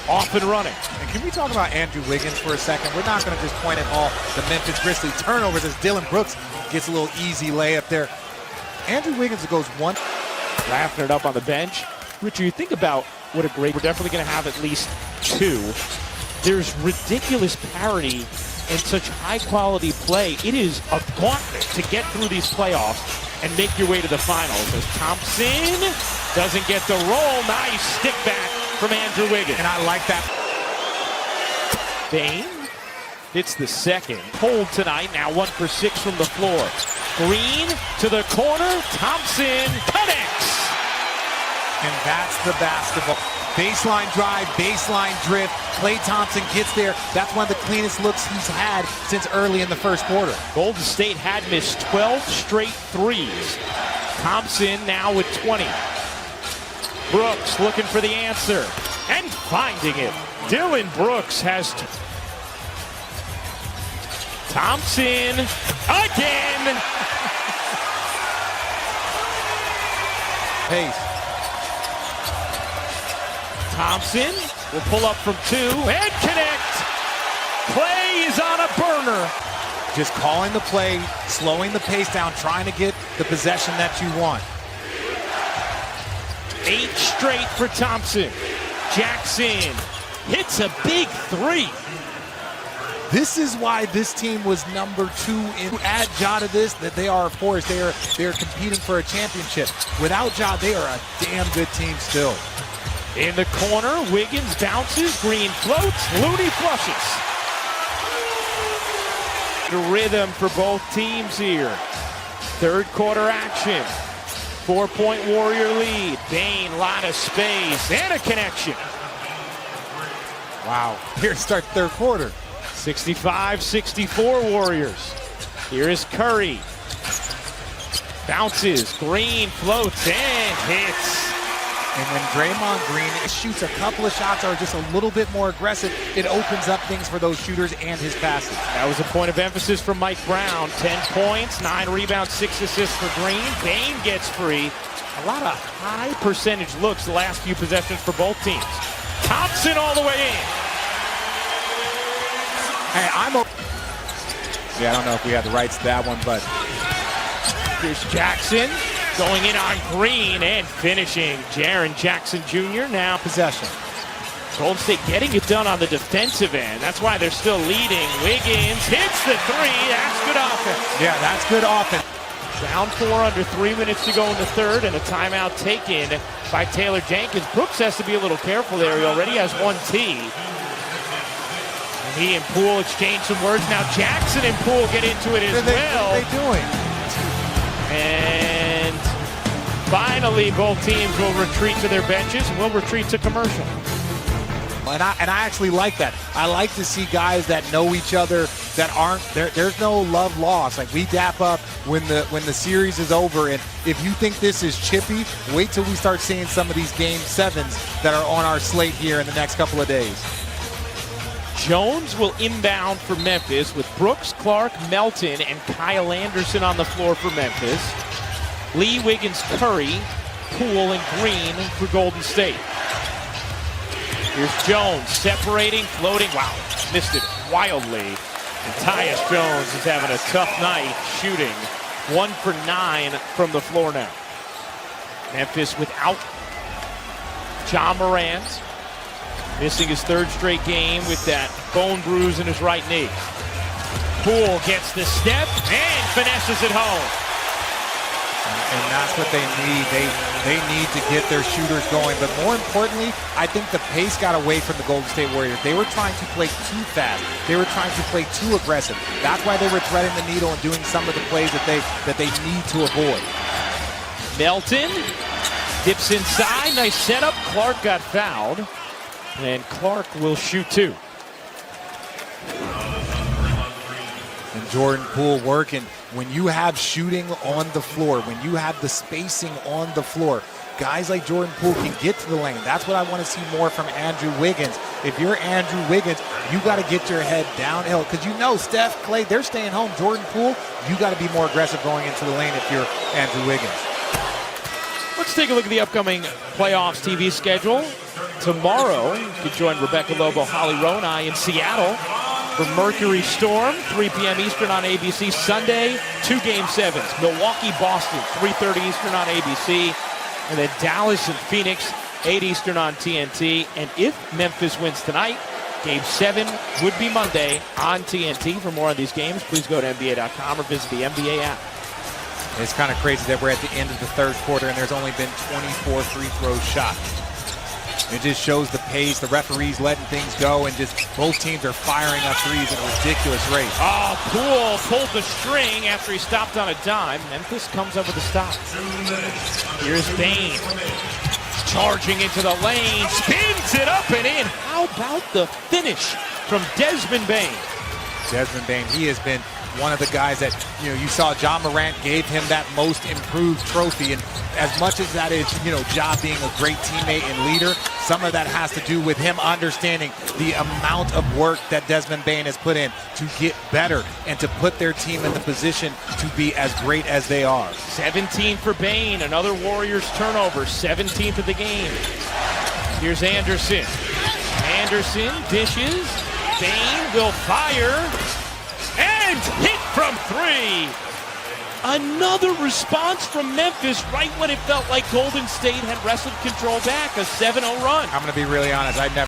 off and running. And can we talk about Andrew Wiggins for a second? We're not going to just point at all the Memphis Grizzlies turnovers as Dillon Brooks gets a little easy layup there. Andrew Wiggins goes one. Laughing it up on the bench. Richard, you think about what a great, we're definitely going to have at least two. There's ridiculous parity and such high-quality play. It is a gauntlet to get through these playoffs and make your way to the finals. As Thompson doesn't get the roll. Nice stick back from Andrew Wiggins. And I like that. Bane hits the second. Cold tonight, now 1 for 6 from the floor. Green to the corner. Thompson connects. And that's the basketball. Baseline drive, baseline drift. Klay Thompson gets there. That's one of the cleanest looks he's had since early in the first quarter. Golden State had missed 12 straight threes. Thompson now with 20. Brooks looking for the answer and finding it. Dillon Brooks has Thompson again. Pace. Thompson will pull up from 2 and connect. Klay is on a burner. Just calling the play, slowing the pace down, trying to get the possession that you want. 8 straight for Thompson. Jackson hits a big 3. This is why this team was number 2 in. Add Ja to this, that they are a force. They are competing for a championship. Without Ja, they are a damn good team still. In the corner, Wiggins bounces, Green floats, Looney flushes. The rhythm for both teams here. Third quarter action. 4-point Warrior lead. Bane, lot of space, and a connection. Wow, here start third quarter. 65-64 Warriors. Here is Curry. Bounces, Green floats, and hits. And when Draymond Green shoots a couple of shots or just a little bit more aggressive, it opens up things for those shooters and his passes. That was a point of emphasis from Mike Brown. 10 points, 9 rebounds, 6 assists for Green. Bane gets free. A lot of high percentage looks the last few possessions for both teams. Thompson all the way in. Hey, I don't know if we had the rights to that one, but here's Jackson. Going in on Green and finishing. Jaren Jackson Jr. now possession. Golden State getting it done on the defensive end. That's why they're still leading. Wiggins hits the 3. That's good offense. Yeah, that's good offense. Down 4 under 3 minutes to go in the third, and a timeout taken by Taylor Jenkins. Brooks has to be a little careful there. He already has 1 T. And he and Poole exchange some words. Now Jackson and Poole get into it as well. What are they doing? And finally, both teams will retreat to their benches and will retreat to commercial. And I actually like that. I like to see guys that know each other, that aren't there's no love lost. Like, we dap up when the series is over. And if you think this is chippy, wait till we start seeing some of these game 7s that are on our slate here in the next couple of days. Jones will inbound for Memphis with Brooks, Clark, Melton, and Kyle Anderson on the floor for Memphis. Lee, Wiggins, Curry, Poole, and Green for Golden State. Here's Jones separating, floating. Wow, missed it wildly. And Tyus Jones is having a tough night shooting. 1 for 9 from the floor now. Memphis without Ja Morant. Missing his 3rd straight game with that bone bruise in his right knee. Poole gets the step and finesses it home. And that's what they need. They need to get their shooters going. But more importantly, I think the pace got away from the Golden State Warriors. They were trying to play too fast. They were trying to play too aggressive. That's why they were threading the needle and doing some of the plays that they need to avoid. Melton dips inside. Nice setup. Clark got fouled. And Clark will shoot 2. And Jordan Poole working. When you have shooting on the floor, when you have the spacing on the floor, guys like Jordan Poole can get to the lane. That's what I want to see more from Andrew Wiggins. If you're Andrew Wiggins, you got to get your head downhill, because you know Steph, Klay, they're staying home. Jordan Poole, you got to be more aggressive going into the lane if you're Andrew Wiggins. Let's take a look at the upcoming playoffs TV schedule. tomorrow, you can join Rebecca Lobo, Holly Ronai in Seattle for Mercury Storm, 3 p.m. Eastern on ABC. Sunday, 2 Game 7s. Milwaukee, Boston, 3:30 Eastern on ABC. And then Dallas and Phoenix, 8 Eastern on TNT. And if Memphis wins tonight, Game 7 would be Monday on TNT. For more on these games, please go to NBA.com or visit the NBA app. It's kind of crazy that we're at the end of the third quarter and there's only been 24 free throws shot. It just shows the pace, the referees letting things go, and just both teams are firing up threes at a ridiculous rate. Oh, Poole pulled the string after he stopped on a dime. Memphis comes up with a stop. Here's Bane. Charging into the lane, spins it up and in. How about the finish from Desmond Bane? Desmond Bane, he has been one of the guys that, you saw John Morant gave him that most improved trophy. And as much as that is, Ja being a great teammate and leader, some of that has to do with him understanding the amount of work that Desmond Bane has put in to get better and to put their team in the position to be as great as they are. 17 for Bane, another Warriors turnover, 17th of the game. Here's Anderson. Anderson dishes. Bane will fire. And hit from 3. Another response from Memphis right when it felt like Golden State had wrestled control back, a 7-0 run. I'm going to be really honest. I never